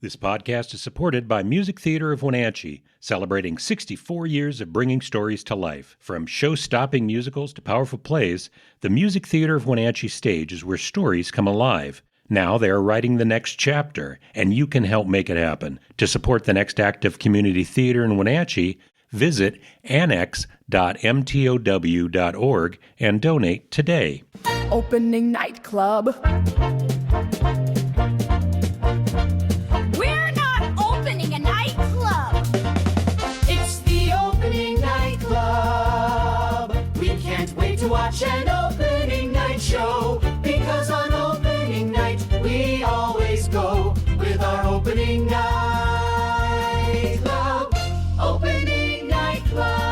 This podcast is supported by Music Theater of Wenatchee, celebrating 64 years of bringing stories to life. From show-stopping musicals to powerful plays, the Music Theater of Wenatchee stage is where stories come alive. Now they are writing the next chapter, and you can help make it happen. To support the next act of community theater in Wenatchee, visit annex.mtow.org and donate today. Opening nightclub. We're not opening a nightclub. It's the opening nightclub. We can't wait to watch an opening night show, because on opening night we always go with our opening night club. Opening night club.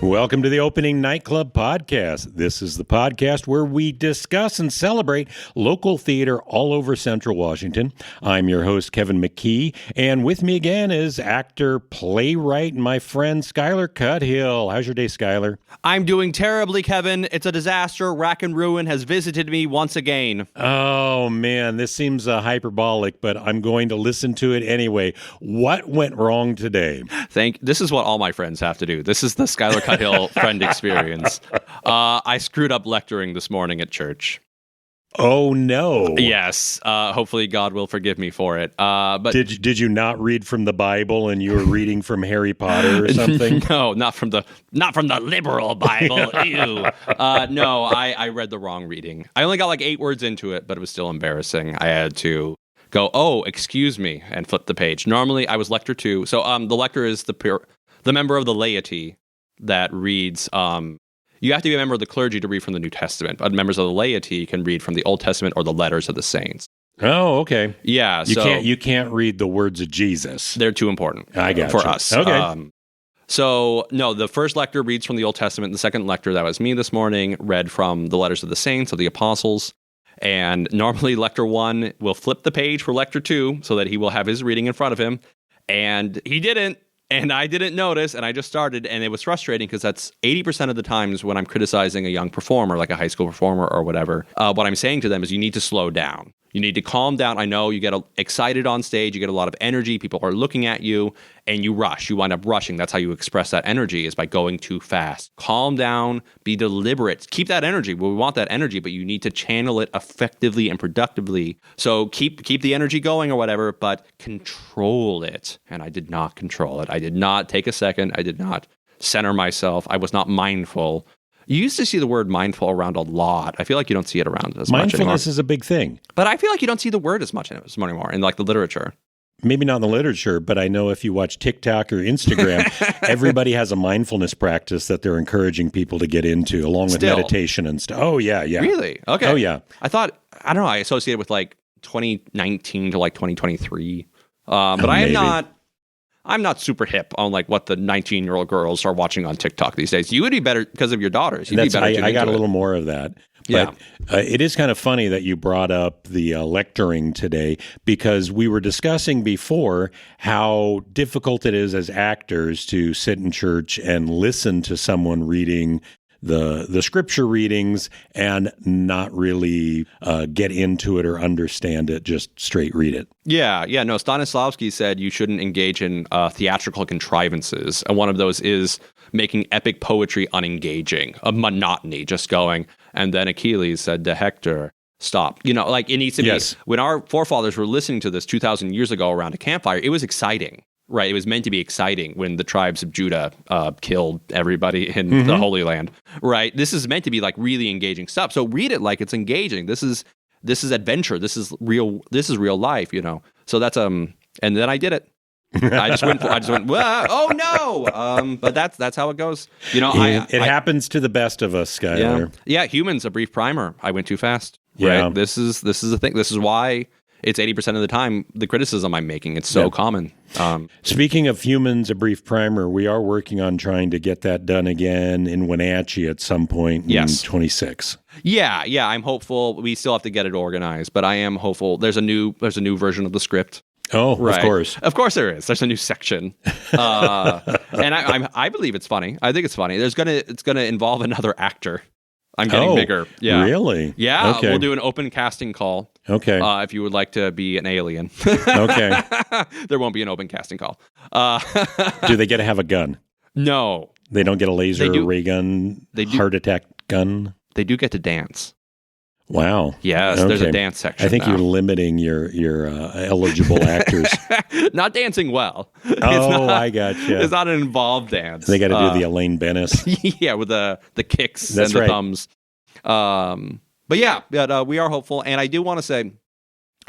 Welcome to the Opening Nightclub Podcast. This is the podcast where we discuss and celebrate local theater all over Central Washington. I'm your host, Kevin McKee, and with me again is actor, playwright, and my friend Skyler Cuthill. How's your day, Skyler? I'm doing terribly, Kevin. It's a disaster. Rack and ruin has visited me once again. Oh, man, this seems hyperbolic, but I'm going to listen to it anyway. What went wrong today? This is what all my friends have to do. This is the Skyler Cuthill friend experience. I screwed up lecturing this morning at church. Oh, no. Yes. Hopefully God will forgive me for it. But Did you not read from the Bible and you were reading from Harry Potter or something? No, not from the liberal Bible. Ew. No, I read the wrong reading. I only got like 8 words into it, but it was still embarrassing. I had to go, "Oh, excuse me," and flip the page. Normally, I was lector 2. So the lector is the member of the laity that reads. You have to be a member of the clergy to read from the New Testament, but members of the laity can read from the Old Testament or the letters of the saints. Oh, okay. Yeah, You can't read the words of Jesus. They're too important. I got for you. us. Okay. So no, the first lector reads from the Old Testament. And the second lector, that was me this morning, read from the letters of the saints, of the apostles. And normally lector 1 will flip the page for lector 2 so that he will have his reading in front of him. And he didn't. And I didn't notice, and I just started, and it was frustrating because that's 80% of the times when I'm criticizing a young performer, like a high school performer or whatever, what I'm saying to them is you need to slow down. You need to calm down. I know you get excited on stage, you get a lot of energy, people are looking at you, and you rush. You wind up rushing. That's how you express that energy, is by going too fast. Calm down, be deliberate. Keep that energy. Well, we want that energy, but you need to channel it effectively and productively. So keep the energy going or whatever, but control it. And I did not control it. I did not take a second. I did not center myself. I was not mindful. You used to see the word mindful around a lot. I feel like you don't see it around as much anymore. Mindfulness is a big thing. But I feel like you don't see the word as much anymore in like the literature. Maybe not in the literature, but I know if you watch TikTok or Instagram, everybody has a mindfulness practice that they're encouraging people to get into, along with meditation and stuff. Oh, yeah. Really? Okay. Oh, yeah. I don't know, I associate it with like 2019 to like 2023. But I'm not super hip on like what the 19-year-old girls are watching on TikTok these days. You would be better because of your daughters. You'd be better. I got a little more of that. But it is kind of funny that you brought up the lecturing today, because we were discussing before how difficult it is as actors to sit in church and listen to someone reading the scripture readings and not really get into it or understand it, just straight read it. Yeah. No, Stanislavski said you shouldn't engage in theatrical contrivances. And one of those is making epic poetry unengaging, a monotony, just going. And then Achilles said to Hector, stop. You know, like it needs to be. When our forefathers were listening to this 2,000 years ago around a campfire, it was exciting. Right, it was meant to be exciting when the tribes of Judah killed everybody in the Holy Land. Right, this is meant to be like really engaging stuff. So read it like it's engaging. This is adventure. This is real. This is real life. You know. So that's and then I did it. I just went. Oh no! But that's how it goes. You know, it happens to the best of us, Skyler. Yeah. Humans, a brief primer. I went too fast. Yeah. Right? This is the thing. This is why it's 80% of the time the criticism I'm making. It's so common. Speaking of Humans, a brief primer, we are working on trying to get that done again in Wenatchee at some point in 26. Yeah, I'm hopeful. We still have to get it organized, but I am hopeful. There's a new version of the script. Oh, right. Of course there is. There's a new section, and I believe it's funny. I think it's funny. It's gonna involve another actor. I'm getting bigger. Yeah. Really? Yeah. Okay. We'll do an open casting call. Okay. If you would like to be an alien. Okay. There won't be an open casting call. Do they get to have a gun? No. They don't get a laser, They do. ray gun, They do. heart attack gun? They do get to dance. Wow. Yes, there's a dance section. I think now. you're limiting your eligible actors. Not dancing well. Oh, I gotcha. It's not an involved dance. They got to do the Elaine Bennis. Yeah, with the kicks That's and the right. thumbs. But yeah, we are hopeful. And I do want to say,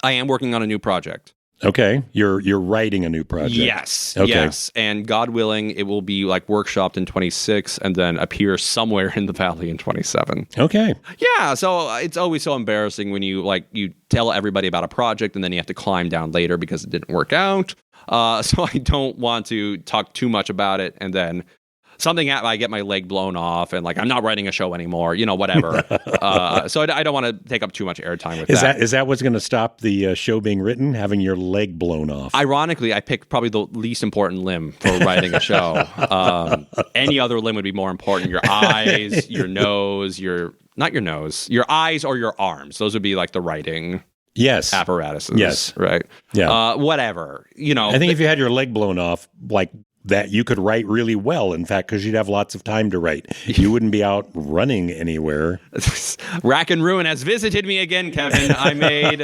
I am working on a new project. Okay. You're writing a new project. Yes. Okay. Yes. And God willing, it will be like workshopped in 26 and then appear somewhere in the valley in 27. Okay. Yeah. So it's always so embarrassing when you tell everybody about a project and then you have to climb down later because it didn't work out. So I don't want to talk too much about it. And then I get my leg blown off and like, I'm not writing a show anymore, whatever. So I don't want to take up too much airtime with that. Is that what's going to stop the show being written? Having your leg blown off? Ironically, I picked probably the least important limb for writing a show. Any other limb would be more important. Your eyes, your nose, your eyes or your arms. Those would be like the writing Yes. apparatuses. Yes. Right. Yeah. Whatever. I think if you had your leg blown off, like that, you could write really well, in fact, because you'd have lots of time to write. You wouldn't be out running anywhere. Rack and Ruin has visited me again, Kevin. I made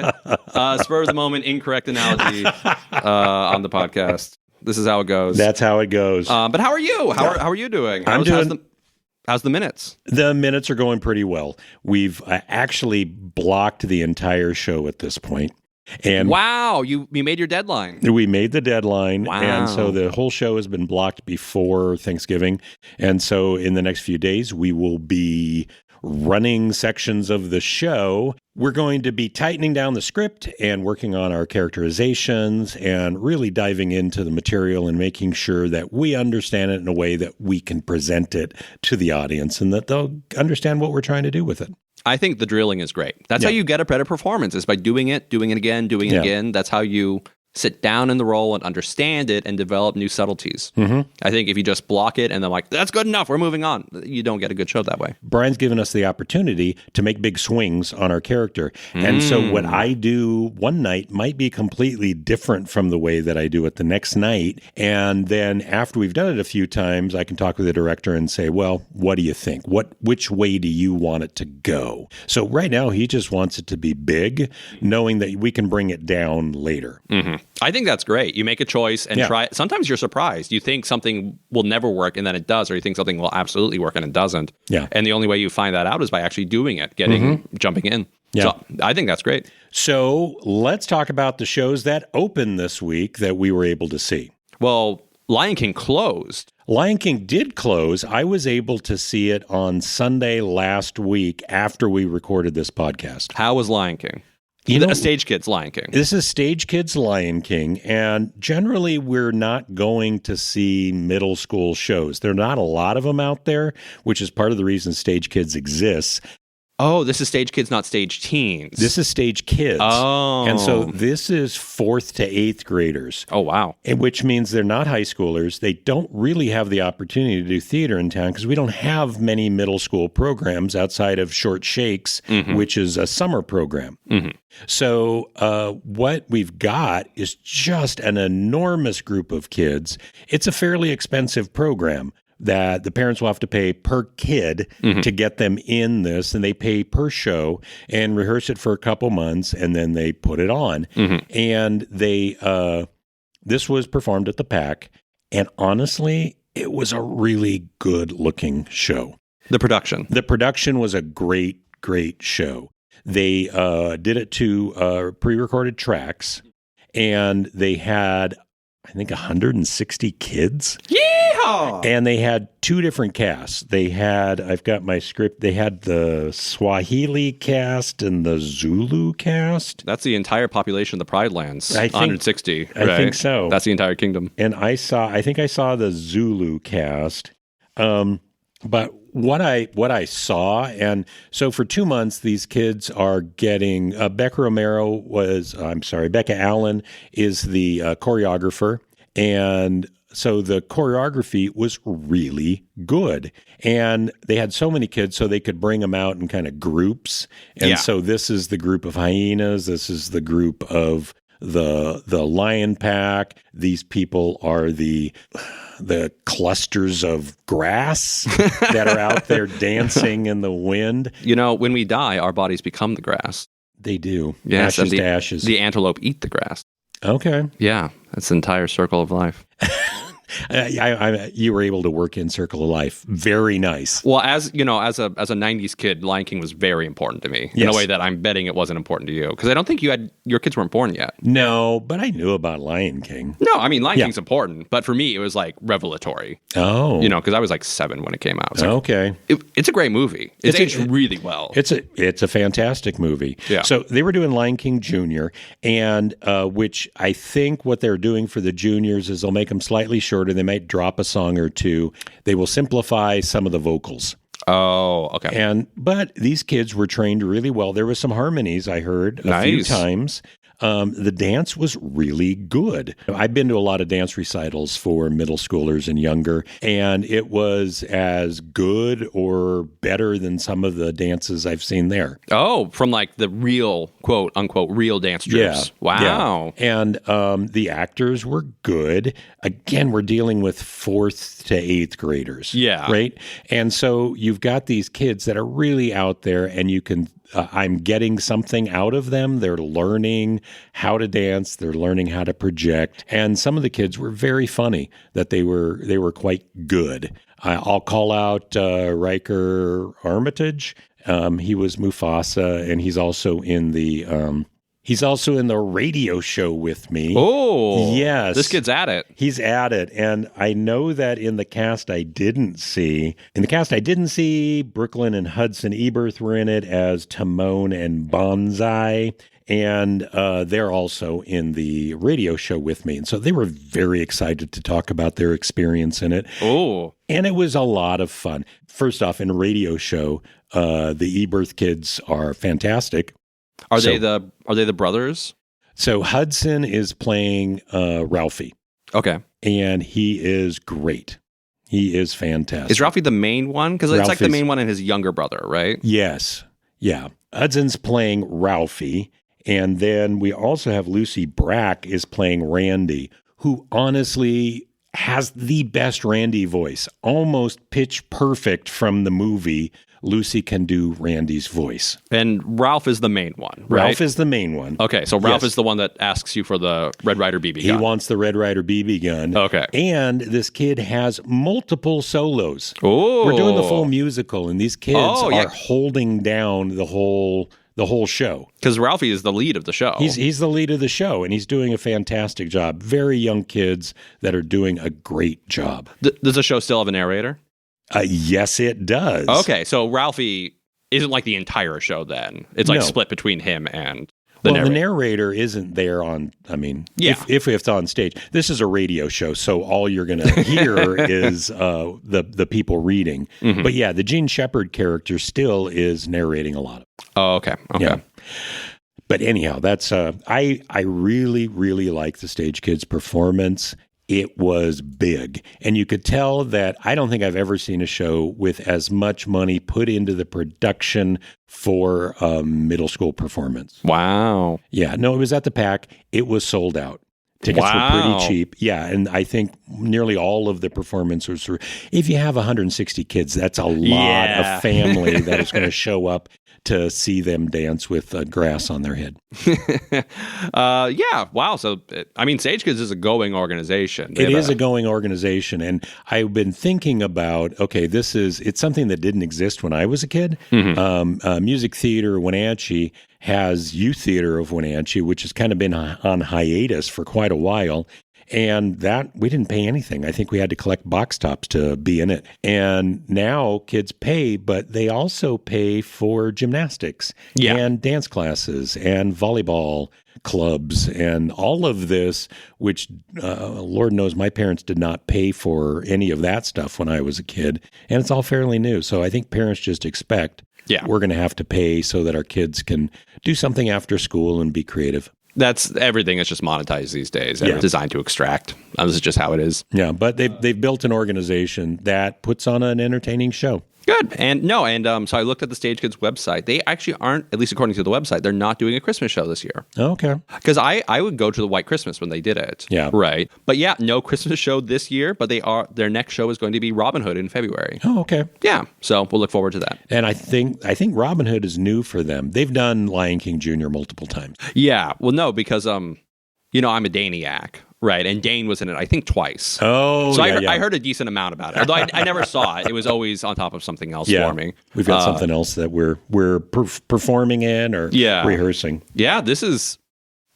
spur of the moment incorrect analogy on the podcast. This is how it goes. That's how it goes. But how are you? How are you doing? How's the minutes? The minutes are going pretty well. We've actually blocked the entire show at this point. And wow, you made your deadline. we made the deadline. Wow. And so the whole show has been blocked before Thanksgiving. And so in the next few days, we will be running sections of the show. We're going to be tightening down the script and working on our characterizations and really diving into the material and making sure that we understand it in a way that we can present it to the audience and that they'll understand what we're trying to do with it. I think the drilling is great. That's how you get a better performance, is by doing it again, doing it again. That's how you sit down in the role and understand it and develop new subtleties. Mm-hmm. I think if you just block it and then like, that's good enough, we're moving on, you don't get a good show that way. Brian's given us the opportunity to make big swings on our character. And so what I do one night might be completely different from the way that I do it the next night. And then after we've done it a few times, I can talk with the director and say, well, what do you think? Which way do you want it to go? So right now he just wants it to be big, knowing that we can bring it down later. Mm-hmm. I think that's great. You make a choice and try it. Sometimes you're surprised. You think something will never work and then it does, or you think something will absolutely work and it doesn't. Yeah. And the only way you find that out is by actually doing it, jumping in. Yeah. So I think that's great. So let's talk about the shows that opened this week that we were able to see. Well, Lion King closed. Lion King did close. I was able to see it on Sunday last week after we recorded this podcast. How was Lion King? A Stage Kids Lion King. This is Stage Kids Lion King, and generally we're not going to see middle school shows. There are not a lot of them out there, which is part of the reason Stage Kids exists. Oh, this is Stage Kids, not Stage Teens. This is Stage Kids. Oh. And so this is 4th to 8th graders. Oh, wow. Which means they're not high schoolers. They don't really have the opportunity to do theater in town because we don't have many middle school programs outside of Short Shakes, which is a summer program. Mm-hmm. So what we've got is just an enormous group of kids. It's a fairly expensive program that the parents will have to pay per kid to get them in this, and they pay per show and rehearse it for a couple months, and then they put it on. And they this was performed at the PAC, and honestly, it was a really good-looking show. The production was a great show. They did it to pre-recorded tracks, and they had, I think, 160 kids. Yeehaw! And they had 2 different casts. They had, I've got my script, they had the Swahili cast and the Zulu cast. That's the entire population of the Pride Lands. I think, 160. I think so. That's the entire kingdom. And I think I saw the Zulu cast. But what I saw, and so for 2 months, these kids are getting, Becca Allen is the choreographer, and So the choreography was really good. And they had so many kids, so they could bring them out in kind of groups. And so this is the group of hyenas. This is the group of the lion pack. These people are the clusters of grass that are out there dancing in the wind. You know, when we die, our bodies become the grass. They do. Yes, ashes to ashes. The antelope eat the grass. Okay. Yeah, that's the entire circle of life. You were able to work in Circle of Life. Very nice. Well, as you know, as a 90s kid, Lion King was very important to me in a way that I'm betting it wasn't important to you, because I don't think your kids weren't born yet. No, but I knew about Lion King. No, I mean, Lion King's important, but for me, it was like revelatory. Oh. You know, because I was like 7 when it came out. Okay. It's a great movie. It's aged really well. It's a fantastic movie. Yeah. So they were doing Lion King Jr., and which I think what they're doing for the juniors is they'll make them slightly shorter. They might drop a song or two. They will simplify some of the vocals. Oh, okay. But these kids were trained really well. There was some harmonies I heard a few times. The dance was really good. I've been to a lot of dance recitals for middle schoolers and younger, and it was as good or better than some of the dances I've seen there. Oh, from like the real, quote unquote, real dance troupes. Yeah. Wow. Yeah. And the actors were good. Again, we're dealing with 4th to 8th graders. Yeah. Right? And so you've got these kids that are really out there, and you can I'm getting something out of them. They're learning how to dance. They're learning how to project. And some of the kids were very funny, that they were quite good. I'll call out Riker Armitage. He was Mufasa, and he's also in the radio show with me. Oh, yes. This kid's at it. He's at it. And I know that in the cast I didn't see, Brooklyn and Hudson Eberth were in it as Timon and Bonsai. And they're also in the radio show with me. And so they were very excited to talk about their experience in it. Oh. And it was a lot of fun. First off, in a radio show, the Eberth kids are fantastic. Are they the brothers? So Hudson is playing Ralphie. Okay. And he is great. He is fantastic. Is Ralphie the main one? Because it's like the main one and his younger brother, right? Yes. Yeah. Hudson's playing Ralphie. And then we also have Lucy Brack is playing Randy, who honestly has the best Randy voice. Almost pitch perfect from the movie. Lucy can do Randy's voice. And Ralph is the main one, right? Ralph is the main one. Okay, so Ralph is the one that asks you for the Red Ryder BB gun. He wants the Red Ryder BB gun. Okay. And this kid has multiple solos. Oh. We're doing the full musical, and these kids are holding down the whole show. Because Ralphie is the lead of the show. He's the lead of the show, and he's doing a fantastic job. Very young kids that are doing a great job. Does the show still have a narrator? Yes, it does. Okay, so Ralphie isn't like the entire show then. It's like split between him and the narrator. The narrator isn't there if it's on stage. This is a radio show, so all you're going to hear is the people reading. Mm-hmm. But yeah, the Gene Shepard character still is narrating a lot of it. Oh, okay. Yeah. But anyhow, that's I really, really like the Stage Kids performance. It was big. And you could tell that I don't think I've ever seen a show with as much money put into the production for a middle school performance. Wow. Yeah. No, it was at the Pack. It was sold out. Tickets were pretty cheap. Yeah. And I think nearly all of the performances were, if you have 160 kids, that's a lot of family that is going to show up to see them dance with grass on their head. Yeah. Wow. So, Stage Kids is a going organization. It is a going organization. And I've been thinking about, it's something that didn't exist when I was a kid. Mm-hmm. Music Theater Wenatchee has Youth Theater of Wenatchee, which has kind of been on hiatus for quite a while. And that we didn't pay anything. I think we had to collect box tops to be in it. And now kids pay, but they also pay for gymnastics and dance classes and volleyball clubs and all of this, which Lord knows my parents did not pay for any of that stuff when I was a kid. And it's all fairly new. So I think parents just expect we're going to have to pay so that our kids can do something after school and be creative. Everything is just monetized these days. Designed to extract This is just how it is. Yeah, but they've built an organization that puts on an entertaining show. Good. So I looked at the Stage Kids website. They actually aren't, at least according to the website, they're not doing a Christmas show this year. Okay. Because I would go to the White Christmas when they did it. Yeah. Right. But yeah, no Christmas show this year, but their next show is going to be Robin Hood in February. Oh, okay. Yeah. So we'll look forward to that. And I think Robin Hood is new for them. They've done Lion King Jr. multiple times. Yeah. Well, no, because I'm a Daniac. Right, and Dane was in it, I think, twice. Oh, so yeah, I heard a decent amount about it. Although I never saw it. It was always on top of something else for me. We've got something else that we're performing in or rehearsing. Yeah, this is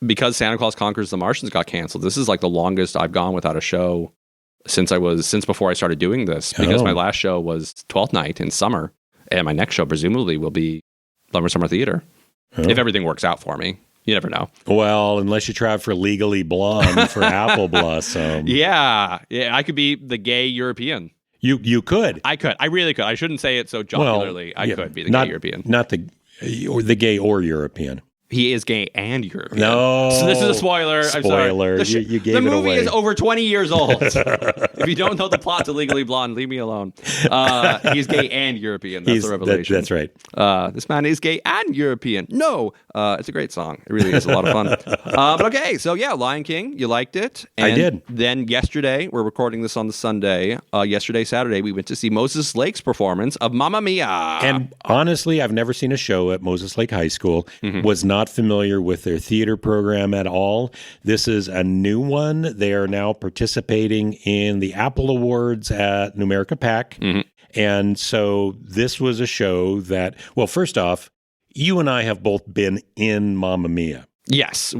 because Santa Claus Conquers the Martians got canceled. This is like the longest I've gone without a show since before I started doing this. Because my last show was 12th Night in summer, and my next show presumably will be Lumber Summer Theater if everything works out for me. You never know. Well, unless you try for Legally Blonde for Apple Blossom. Yeah, I could be the gay European. You could. I could. I really could. I shouldn't say it so jocularly. I could be the gay European. Not the gay or European. He is gay and European. No. So this is a spoiler. Spoiler. I'm sorry. You gave it away. The movie is over 20 years old. If you don't know the plot to Legally Blonde, leave me alone. He's gay and European. That's the revelation. That's right. This man is gay and European. No. It's a great song. It really is a lot of fun. But okay. So yeah, Lion King. You liked it. And I did. Then yesterday, we're recording this on the Sunday. Saturday, we went to see Moses Lake's performance of Mamma Mia. And honestly, I've never seen a show at Moses Lake High School. Was not familiar with their theater program at all. This is a new one. They are now participating in the Apple Awards at Numerica PAC. And so this was a show that, well, first off, you and I have both been in Mamma Mia. Yes,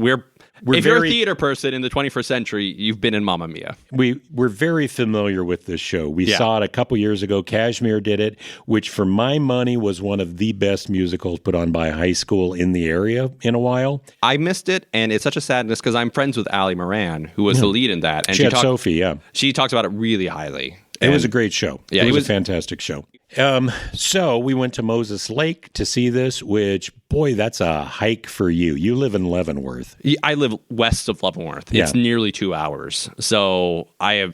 if you're a theater person in the 21st century, you've been in Mamma Mia. We're very familiar with this show. We saw it a couple years ago. Kashmir did it, which for my money was one of the best musicals put on by a high school in the area in a while. I missed it, and it's such a sadness because I'm friends with Ali Moran, who was the lead in that. And she had Sophie, She talks about it really highly. It was a great show. Yeah, it was a fantastic show. So we went to Moses Lake to see this, which, boy, that's a hike for you. You live in Leavenworth. I live west of Leavenworth. It's nearly 2 hours. So I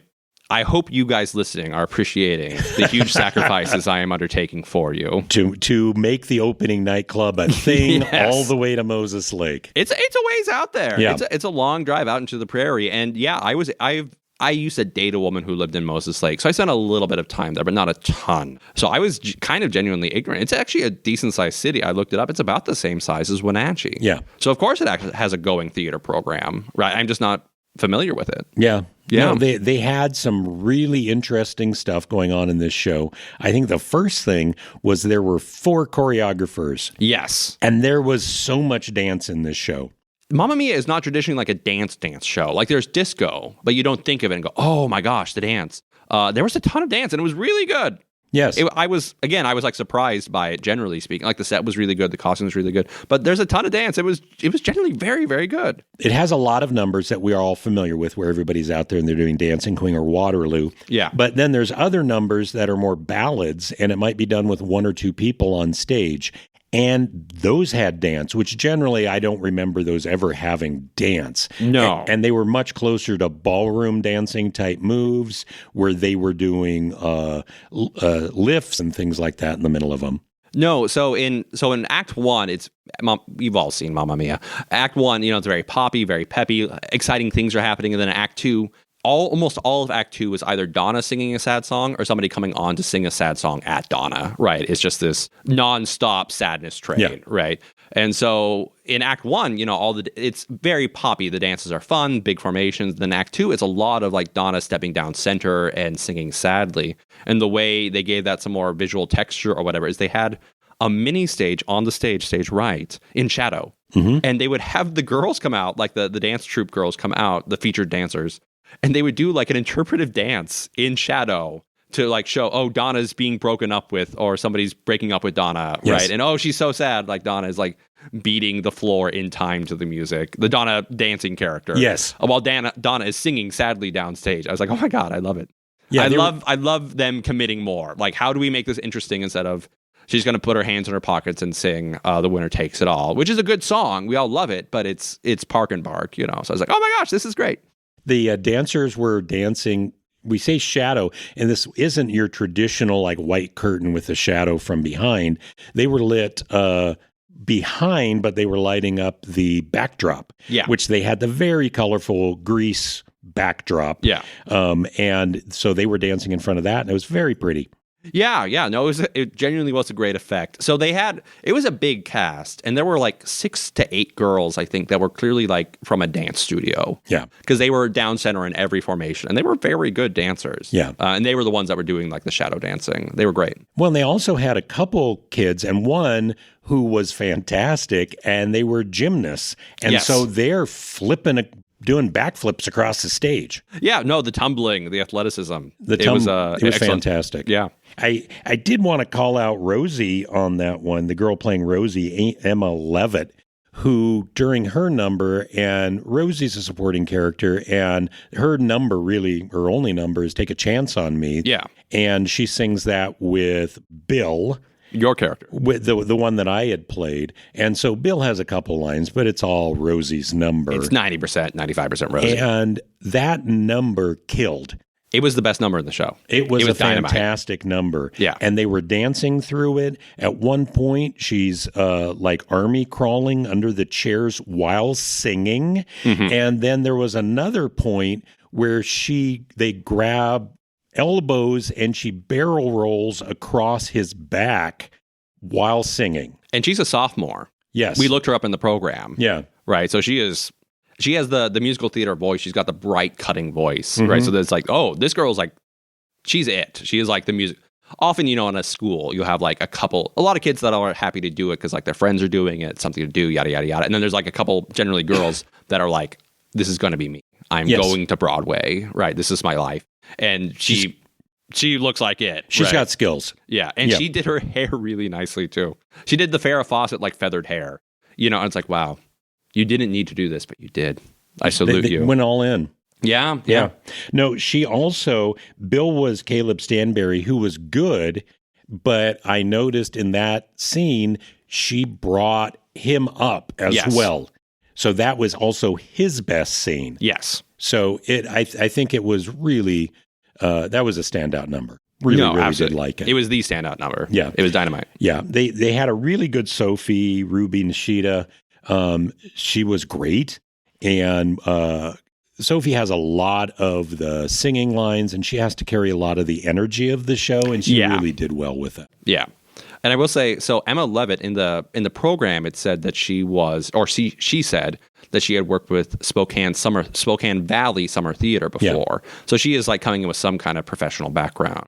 hope you guys listening are appreciating the huge sacrifices I am undertaking for you. To make the opening nightclub a thing all the way to Moses Lake. It's a ways out there. Yeah. It's a long drive out into the prairie. And yeah, I used to date a woman who lived in Moses Lake, so I spent a little bit of time there, but not a ton. So I was kind of genuinely ignorant. It's actually a decent-sized city. I looked it up. It's about the same size as Wenatchee. Yeah. So of course it actually has a going theater program, right? I'm just not familiar with it. Yeah. Yeah. No, they had some really interesting stuff going on in this show. I think the first thing was there were 4 choreographers. Yes. And there was so much dance in this show. Mamma Mia is not traditionally like a dance show. Like there's disco, but you don't think of it and go, oh my gosh, the dance. There was a ton of dance and it was really good. Yes. I was like surprised by it, generally speaking. Like the set was really good. The costume was really good. But there's a ton of dance. It was generally very, very good. It has a lot of numbers that we are all familiar with where everybody's out there and they're doing Dancing Queen or Waterloo. Yeah. But then there's other numbers that are more ballads and it might be done with 1 or 2 people on stage. And those had dance, which generally I don't remember those ever having dance. No. And they were much closer to ballroom dancing type moves where they were doing lifts and things like that in the middle of them. No, so in Act 1, we've all seen Mamma Mia. Act 1, it's very poppy, very peppy, exciting things are happening. And then Act 2, almost all of Act 2 is either Donna singing a sad song or somebody coming on to sing a sad song at Donna, right? It's just this nonstop sadness train, right? And so in Act 1, it's very poppy. The dances are fun, big formations. Then Act 2 is a lot of like Donna stepping down center and singing sadly. And the way they gave that some more visual texture or whatever is they had a mini stage on the stage right, in shadow. And they would have the girls come out, like the dance troupe girls come out, the featured dancers, and they would do like an interpretive dance in shadow to like show, oh, Donna's being broken up with, or somebody's breaking up with Donna, right? And oh, she's so sad. Like Donna is like beating the floor in time to the music. The Donna dancing character. Yes. While Donna is singing sadly downstage. I was like, oh my God, I love it. Yeah, I love them committing more. Like, how do we make this interesting instead of she's going to put her hands in her pockets and sing The Winner Takes It All, which is a good song. We all love it, but it's Park and Bark, So I was like, oh my gosh, this is great. The dancers were dancing. We say shadow, and this isn't your traditional like white curtain with a shadow from behind. They were lit behind, but they were lighting up the backdrop, which they had the very colorful grease backdrop. Yeah. And so they were dancing in front of that, and it was very pretty. Yeah. No, it genuinely was a great effect. So it was a big cast, and there were like 6 to 8 girls, I think, that were clearly like from a dance studio. Yeah. Because they were down center in every formation, and they were very good dancers. Yeah. And they were the ones that were doing like the shadow dancing. They were great. Well, and they also had a couple kids, and one who was fantastic, and they were gymnasts. And so they're doing backflips across the stage. Yeah, no, the tumbling, the athleticism. It was fantastic. Yeah. I did want to call out Rosie on that one, the girl playing Rosie, Emma Levitt, who during her number, and Rosie's a supporting character, and her number really, her only number is Take a Chance on Me. Yeah. And she sings that with Bill. Your character. With the one that I had played. And so Bill has a couple lines, but it's all Rosie's number. It's 90%, 95% Rosie. And that number killed. It was the best number in the show. It was a dynamite. fantastic number. Yeah. And they were dancing through it. At one point, she's like army crawling under the chairs while singing. Mm-hmm. And then there was another point where they grab elbows and she barrel rolls across his back while singing. And she's a sophomore. Yes. We looked her up in the program. Yeah. Right. So she has the musical theater voice. She's got the bright cutting voice. Mm-hmm. Right. So that's like, oh, this girl's like, she's it. She is like the music. Often, in a school, you'll have like a lot of kids that are happy to do it because like their friends are doing it, something to do, yada, yada, yada. And then there's like a couple, generally girls, that are like, this is going to be me. I'm going to Broadway. Right. This is my life. And she looks like it. She's got skills. Yeah. And she did her hair really nicely too. She did the Farrah Fawcett like feathered hair. And it's like, wow, you didn't need to do this, but you did. I salute you. Went all in. Yeah. No, she also, Bill was Caleb Stanberry, who was good, but I noticed in that scene, she brought him up as well. So that was also his best scene. Yes. So I think it was really, that was a standout number. Really did like it. It was the standout number. Yeah. It was dynamite. Yeah. They had a really good Sophie, Ruby Nishida. She was great. And Sophie has a lot of the singing lines, and she has to carry a lot of the energy of the show, and she really did well with it. Yeah. And I will say, so Emma Levitt in the program, it said that she said that she had worked with Spokane Valley Summer Theater before. Yeah. So she is like coming in with some kind of professional background.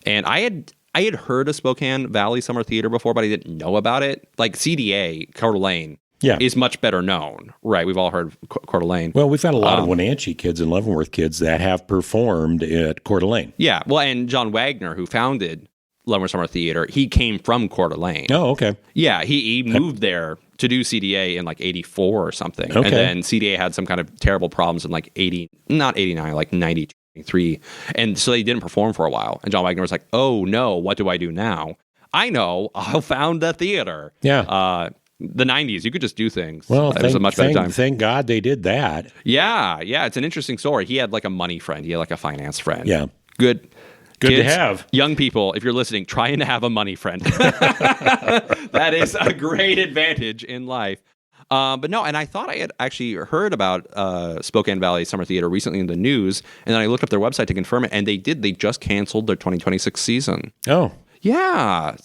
And I had heard of Spokane Valley Summer Theater before, but I didn't know about it. Like CDA, Coeur d'Alene, is much better known, right? We've all heard Coeur d'Alene. Well, we've had a lot of Wenatchee kids and Leavenworth kids that have performed at Coeur d'Alene. Yeah, well, and John Wagner, who founded Leavenworth Summer Theater, he came from Coeur d'Alene. Oh, okay. Yeah, he moved there to do CDA in like 84 or something. Okay. And then CDA had some kind of terrible problems in like 93. And so they didn't perform for a while. And John Wagner was like, oh no, what do I do now? I know, I'll found a theater. Yeah. The 90s, you could just do things. Well, it was a much better time. Thank God they did that. Yeah, it's an interesting story. He had like a money friend. He had like a finance friend. Yeah. Good Kids, to have. Young people, if you're listening, trying to have a money friend. That is a great advantage in life. But no, and I thought I had actually heard about Spokane Valley Summer Theater recently in the news, and then I looked up their website to confirm it, and they just canceled their 2026 season. Oh. Yeah.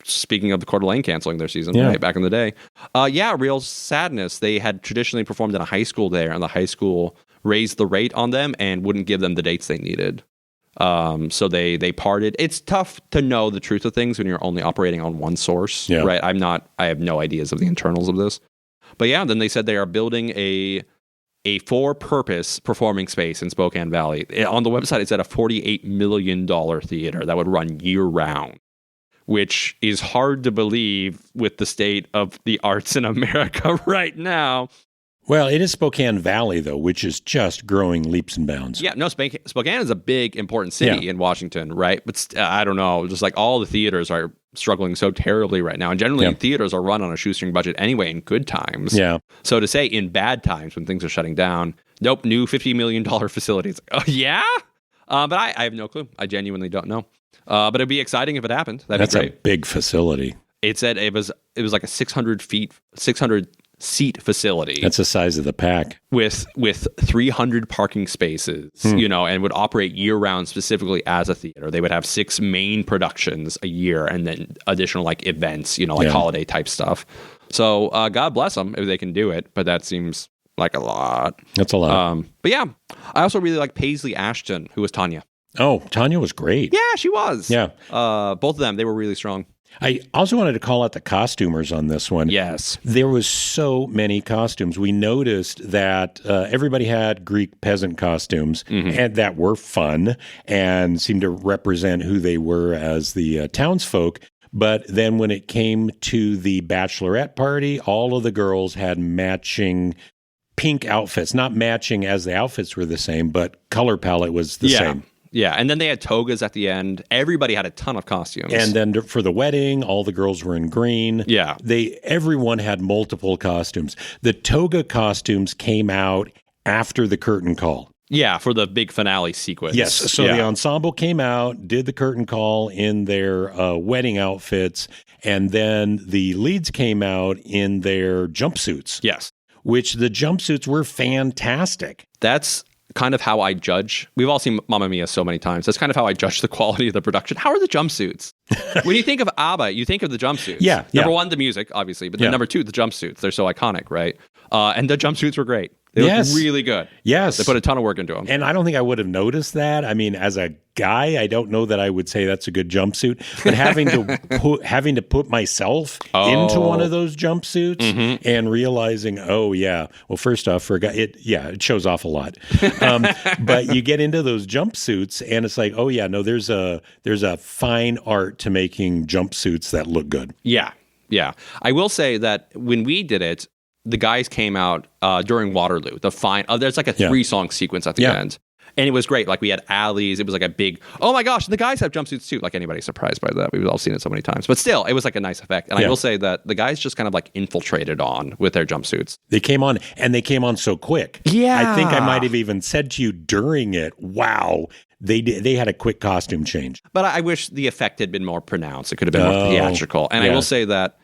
Speaking of the Coeur d'Alene canceling their season, right, back in the day. Real sadness. They had traditionally performed in a high school there, and the high school raised the rate on them and wouldn't give them the dates they needed. So they parted. It's tough to know the truth of things when you're only operating on one source, right? I have no ideas of the internals of this. But yeah, then they said they are building a for-purpose performing space in Spokane Valley. On the website, it said a $48 million theater that would run year-round, which is hard to believe with the state of the arts in America right now. Well, it is Spokane Valley, though, which is just growing leaps and bounds. Yeah, no, Spokane is a big, important city in Washington, right? But I don't know, just like all the theaters are struggling so terribly right now. And generally, theaters are run on a shoestring budget anyway in good times. Yeah. So to say in bad times when things are shutting down, Nope, new $50 million facility. It's like, oh, yeah? But I have no clue. I genuinely don't know. But it'd be exciting if it happened. That'd be great. That's a big facility. It said it was like a 600 seat facility. That's the size of the pack. With 300 parking spaces, and would operate year round specifically as a theater. They would have 6 main productions a year and then additional like events, holiday type stuff. So God bless them if they can do it, but that seems like a lot. That's a lot. But yeah, I also really like Paisley Ashton, who was Tanya. Oh, Tanya was great. Yeah, she was. Yeah. Both of them, they were really strong. I also wanted to call out the costumers on this one. Yes. There was so many costumes. We noticed that everybody had Greek peasant costumes and that were fun and seemed to represent who they were as the townsfolk. But then when it came to the bachelorette party, all of the girls had matching pink outfits. Not matching as the outfits were the same, but color palette was the same. Yeah, and then they had togas at the end. Everybody had a ton of costumes. And then for the wedding, all the girls were in green. Yeah. Everyone had multiple costumes. The toga costumes came out after the curtain call. Yeah, for the big finale sequence. Yes, so the ensemble came out, did the curtain call in their wedding outfits, and then the leads came out in their jumpsuits. Yes. Which the jumpsuits were fantastic. That's kind of how I judge. We've all seen Mamma Mia so many times. That's kind of how I judge the quality of the production. How are the jumpsuits? When you think of ABBA, you think of the jumpsuits. Yeah. Number one, the music, obviously. But then number two, the jumpsuits. They're so iconic, right? And the jumpsuits were great. They looked really good. Yes. They put a ton of work into them. And I don't think I would have noticed that. I mean, as a guy, I don't know that I would say that's a good jumpsuit. But having to put myself into one of those jumpsuits and realizing, well, first off, it shows off a lot. But you get into those jumpsuits and it's like, there's a fine art to making jumpsuits that look good. Yeah. Yeah. I will say that when we did it, the guys came out during Waterloo. There's like a 3-song sequence at the end. And it was great. Like we had alleys. It was like a big, oh my gosh, the guys have jumpsuits too. Like anybody's surprised by that. We've all seen it so many times. But still, it was like a nice effect. And I will say that the guys just kind of like infiltrated on with their jumpsuits. They came on so quick. Yeah. I think I might have even said to you during it, wow, they had a quick costume change. But I wish the effect had been more pronounced. It could have been more theatrical. And I will say that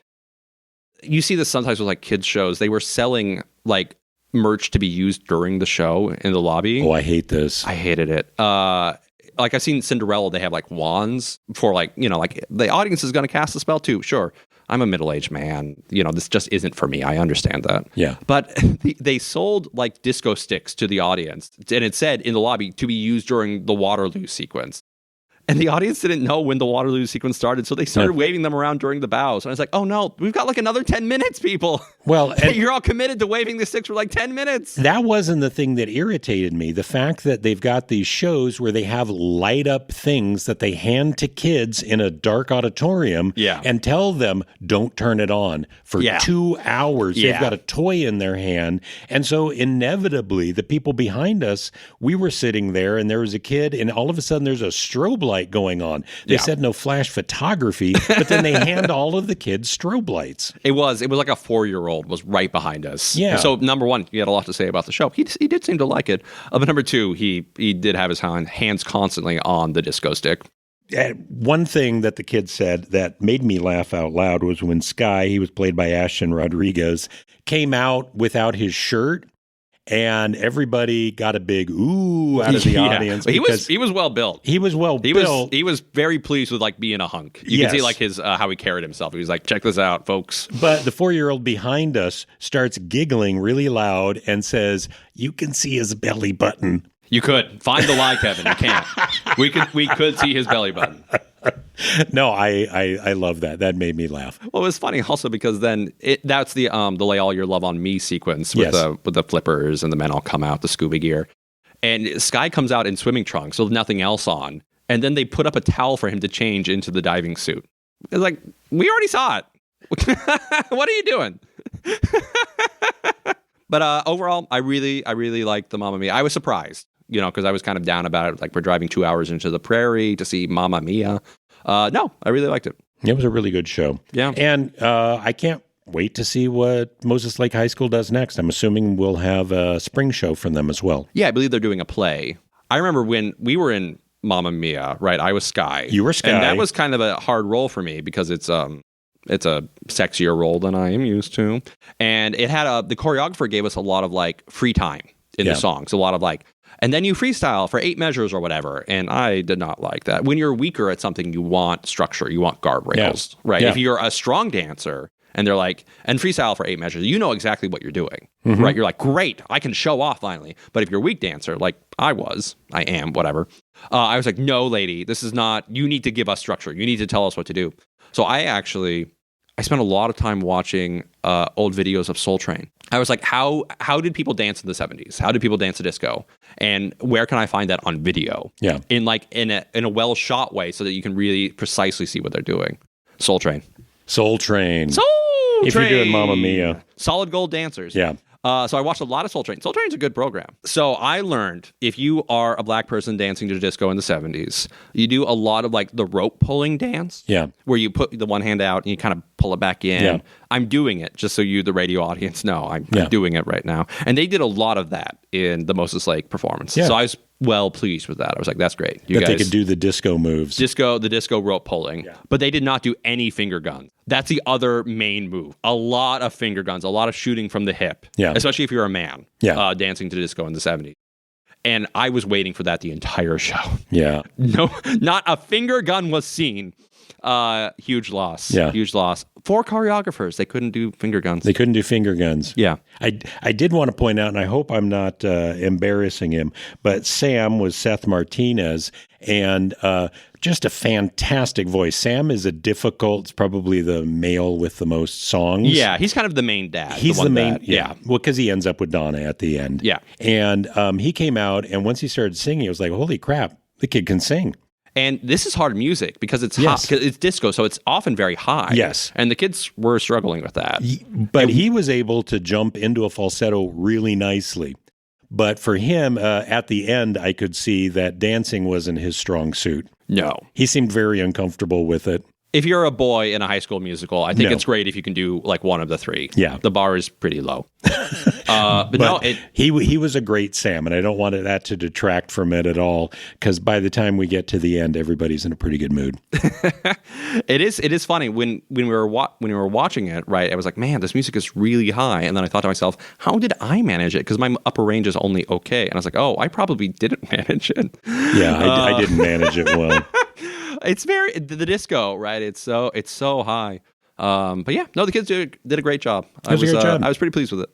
you see this sometimes with like kids shows. They were selling like merch to be used during the show in the lobby. Oh, I hate this. I hated it. Like I've seen Cinderella, they have like wands for like, like the audience is going to cast the spell too. Sure. I'm a middle-aged man. This just isn't for me. I understand that. Yeah. But they sold like disco sticks to the audience. And it said in the lobby to be used during the Waterloo sequence. And the audience didn't know when the Waterloo sequence started, so they started waving them around during the bows. And I was like, oh no, we've got like another 10 minutes, people. Well, you're all committed to waving the sticks for like 10 minutes. That wasn't the thing that irritated me. The fact that they've got these shows where they have light up things that they hand to kids in a dark auditorium and tell them, don't turn it on for 2 hours. They've got a toy in their hand. And so inevitably, the people behind us, we were sitting there and there was a kid and all of a sudden there's a strobe light going on. They said no flash photography, but then they hand all of the kids strobe lights. It was like a 4-year-old was right behind us. Yeah. So number one, he had a lot to say about the show. He did seem to like it. But number two, he did have his hands constantly on the disco stick. One thing that the kid said that made me laugh out loud was when Sky, he was played by Ashton Rodriguez, came out without his shirt. And everybody got a big ooh out of the audience. He was well built. He was well built. He was very pleased with like being a hunk. You can see like his how he carried himself. He was like, check this out, folks. But the 4-year-old behind us starts giggling really loud and says, "You can see his belly button." You could find the lie, Kevin. You can't. We could see his belly button. No, I love that. That made me laugh. Well, it was funny also because then that's the lay all your love on me sequence with the flippers and the men all come out, the scuba gear. And Sky comes out in swimming trunks with nothing else on. And then they put up a towel for him to change into the diving suit. It's like, we already saw it. What are you doing? But overall, I really liked the Mamma Mia. I was surprised, because I was kind of down about it. Like, we're driving 2 hours into the prairie to see Mamma Mia. No, I really liked it. It was a really good show. Yeah. And I can't wait to see what Moses Lake High School does next. I'm assuming we'll have a spring show from them as well. Yeah, I believe they're doing a play. I remember when we were in Mamma Mia, right? I was Sky. You were Sky. And that was kind of a hard role for me because it's a sexier role than I am used to. And it had the choreographer gave us a lot of like free time in the songs, a lot of like, and then you freestyle for 8 measures or whatever. And I did not like that. When you're weaker at something, you want structure, you want guardrails, right? Yeah. If you're a strong dancer and they're like, and freestyle for 8 measures, you know exactly what you're doing, right? You're like, great, I can show off finally. But if you're a weak dancer, like I am, whatever. I was like, no, lady, this is not, you need to give us structure. You need to tell us what to do. So I spent a lot of time watching old videos of Soul Train. I was like, how did people dance in the 70s? How did people dance a disco? And where can I find that on video? Yeah. In a well shot way so that you can really precisely see what they're doing. Soul Train. Soul Train. If you're doing Mamma Mia. Solid gold dancers. Yeah. So I watched a lot of Soul Train. Soul Train's a good program. So I learned if you are a black person dancing to disco in the 70s, you do a lot of like the rope pulling dance. Yeah. Where you put the one hand out and you kind of pull it back in. Yeah. I'm doing it just so you, the radio audience, know I'm doing it right now. And they did a lot of that in the Moses Lake performance. Yeah. So I was well pleased with that. I was like, that's great. You that guys, they could do the disco moves. the disco rope pulling, but they did not do any finger guns. That's the other main move. A lot of finger guns, a lot of shooting from the hip, especially if you're a man dancing to disco in the 70s. And I was waiting for that the entire show. Yeah. No, not a finger gun was seen. Huge loss. Yeah. Huge loss. 4 choreographers. They couldn't do finger guns. They couldn't do finger guns. Yeah. I did want to point out, and I hope I'm not embarrassing him, but Sam was Seth Martinez, and just a fantastic voice. Sam is it's probably the male with the most songs. Yeah, he's kind of the main dad. He's the main, well, because he ends up with Donna at the end. Yeah. And he came out, and once he started singing, it was like, holy crap, the kid can sing. And this is hard music because it's hot, because it's disco, so it's often very high. Yes. And the kids were struggling with that. But he was able to jump into a falsetto really nicely. But for him, at the end, I could see that dancing wasn't his strong suit. No. He seemed very uncomfortable with it. If you're a boy in a high school musical, I think it's great if you can do like one of the 3. Yeah. The bar is pretty low. But no, he was a great Sam, and I don't want that to detract from it at all, because by the time we get to the end, everybody's in a pretty good mood. It is funny when we were watching it, right? I was like, man, this music is really high, and then I thought to myself, how did I manage it? Because my upper range is only okay, and I was like, oh, I probably didn't manage it. Yeah, I didn't manage it well. It's the disco, right? It's so high. But yeah, no, the kids did a great job. I was pretty pleased with it.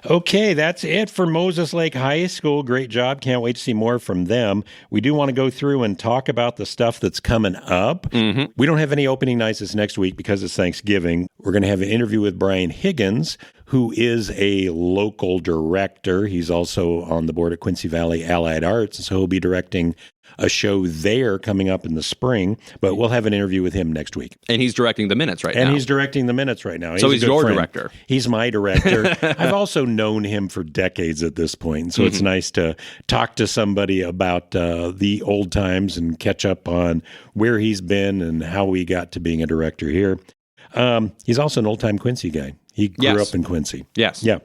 Okay, that's it for Moses Lake High School. Great job. Can't wait to see more from them. We do want to go through and talk about the stuff that's coming up. Mm-hmm. We don't have any opening nights this next week because it's Thanksgiving. We're going to have an interview with Brian Higgins, who is a local director. He's also on the board at Quincy Valley Allied Arts, so he'll be directing a show there coming up in the spring, but we'll have an interview with him next week. And he's directing the minutes right now. And he's directing the minutes right now. So he's your director. He's my director. I've also known him for decades at this point, so it's nice to talk to somebody about the old times and catch up on where he's been and how we got to being a director here. He's also an old-time Quincy guy. He grew up in Quincy. Yes. Yeah.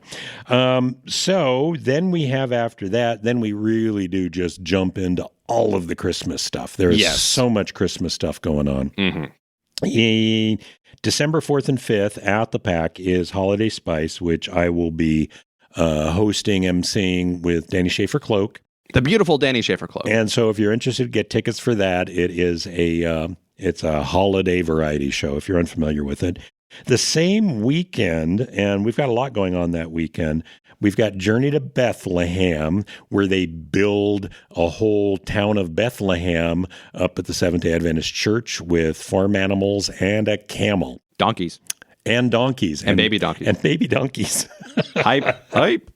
So then we have after that, then we really do just jump into all of the Christmas stuff. There is so much Christmas stuff going on. Mm-hmm. December 4th and 5th at the PAC is Holiday Spice, which I will be hosting, emceeing with Danny Schaefer Cloak. The beautiful Danny Schaefer Cloak. And so if you're interested, get tickets for that. It is it's a holiday variety show, if you're unfamiliar with it. The same weekend, and we've got a lot going on that weekend, we've got Journey to Bethlehem, where they build a whole town of Bethlehem up at the Seventh-day Adventist Church with farm animals and a camel. Donkeys. And donkeys. And baby donkeys. And baby donkeys. Hype.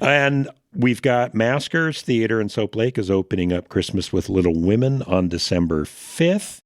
And we've got Maskers Theater in Soap Lake is opening up Christmas with Little Women on December 5th.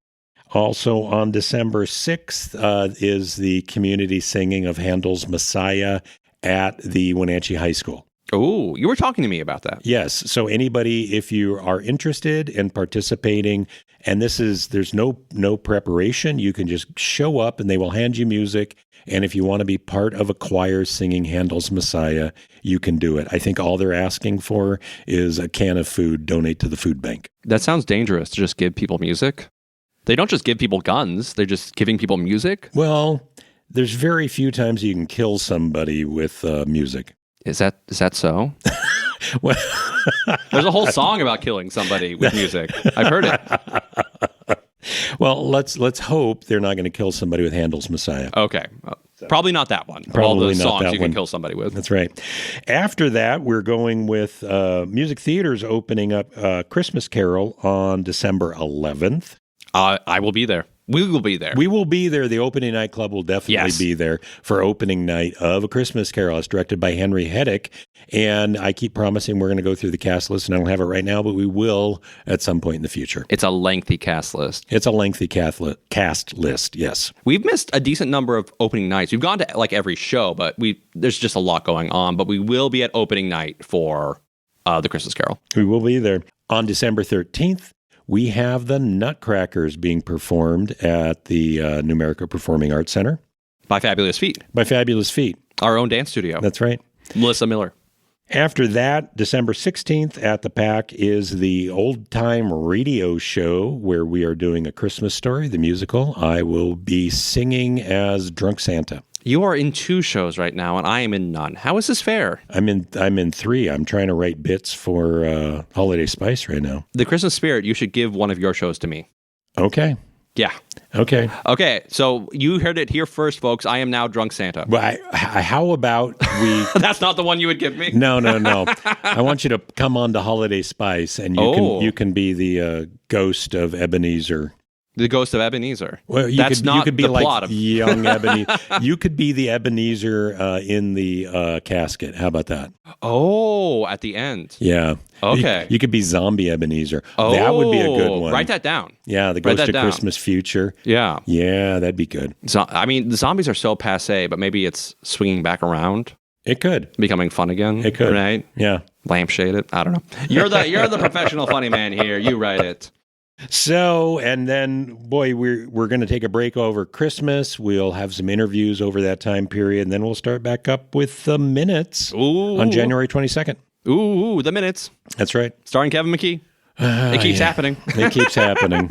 Also on December 6th is the community singing of Handel's Messiah at the Wenatchee High School. Oh, you were talking to me about that. Yes. So anybody, if you are interested in participating, and there's no preparation, you can just show up and they will hand you music And if you want to be part of a choir singing Handel's Messiah, you can do it. I think all they're asking for is a can of food, donate to the food bank. That sounds dangerous to just give people music. They don't just give people guns. They're just giving people music. Well, there's very few times you can kill somebody with music. Is that so? Well, there's a whole song about killing somebody with music. I've heard it. Well, let's hope they're not going to kill somebody with Handel's Messiah. Okay. Probably not that one. Probably all the not songs that you one. can kill somebody with. That's right. After that, we're going with Music Theater's opening up Christmas Carol on December 11th. I will be there. We will be there. We will be there. The opening night club will definitely Yes. be there for opening night of A Christmas Carol. It's directed by Henry Heddick. And I keep promising we're going to go through the cast list, and I don't have it right now, but we will at some point in the future. It's a lengthy cast list. It's a lengthy cast list, yes. We've missed a decent number of opening nights. We've gone to like every show, but there's just a lot going on. But we will be at opening night for The Christmas Carol. We will be there. On December 13th, we have the Nutcrackers being performed at the Numerica Performing Arts Center. By Fabulous Feet. By Fabulous Feet. Our own dance studio. That's right. Melissa Miller. After that, December 16th at the PAC is the Old Time Radio Show, where we are doing A Christmas Story, the musical. I will be singing as Drunk Santa. You are in 2 shows right now, and I am in none. How is this fair? I'm in 3. I'm trying to write bits for Holiday Spice right now. The Christmas Spirit, you should give one of your shows to me. Okay. Yeah. Okay. Okay, so you heard it here first, folks. I am now Drunk Santa. Well, how about we... That's not the one you would give me? No. I want you to come on to Holiday Spice, and you can be the ghost of Ebenezer. The Ghost of Ebenezer. Well, you could be the like plot of... young Ebenezer. You could be the Ebenezer in the casket. How about that? Oh, at the end. Yeah. Okay. You could be zombie Ebenezer. That would be a good one. Write that down. Yeah, the Ghost of Christmas Future. Yeah. Yeah, that'd be good. So, I mean, the zombies are so passé, but maybe it's swinging back around, It could. becoming fun again. It could. Right? Yeah. Lampshaded. I don't know. You're the professional funny man here. You write it. So, and then, boy, we're going to take a break over Christmas. We'll have some interviews over that time period, and then we'll start back up with the Minutes on January 22nd. Ooh, the Minutes. That's right. Starring Kevin McKee. It keeps happening. It keeps happening.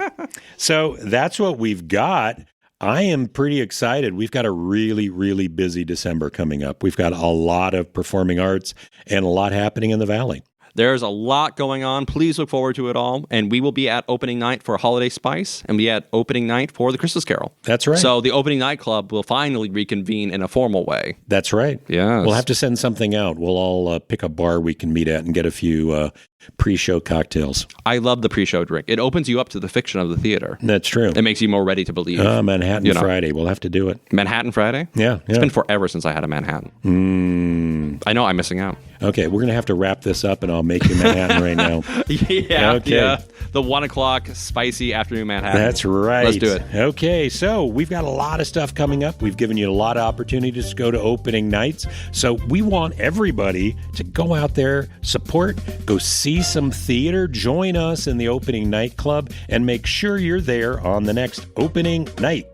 So that's what we've got. I am pretty excited. We've got a really, really busy December coming up. We've got a lot of performing arts and a lot happening in the Valley. There's a lot going on. Please look forward to it all. And we will be at opening night for Holiday Spice and be at opening night for The Christmas Carol. That's right. So the opening night club will finally reconvene in a formal way. That's right. Yes. We'll have to send something out. We'll all pick a bar we can meet at and get a few pre-show cocktails. I love the pre-show drink. It opens you up to the fiction of the theater. That's true. It makes you more ready to believe. Manhattan Friday. We'll have to do it. Manhattan Friday? Yeah. It's been forever since I had a Manhattan. I know I'm missing out. Okay, we're going to have to wrap this up, and I'll make you Manhattan right now. Yeah. Okay. Yeah. The 1 o'clock spicy afternoon Manhattan. That's right. Let's do it. Okay, so we've got a lot of stuff coming up. We've given you a lot of opportunities to go to opening nights. So we want everybody to go out there, support, go see some theater, join us in the opening night club, and make sure you're there on the next opening night.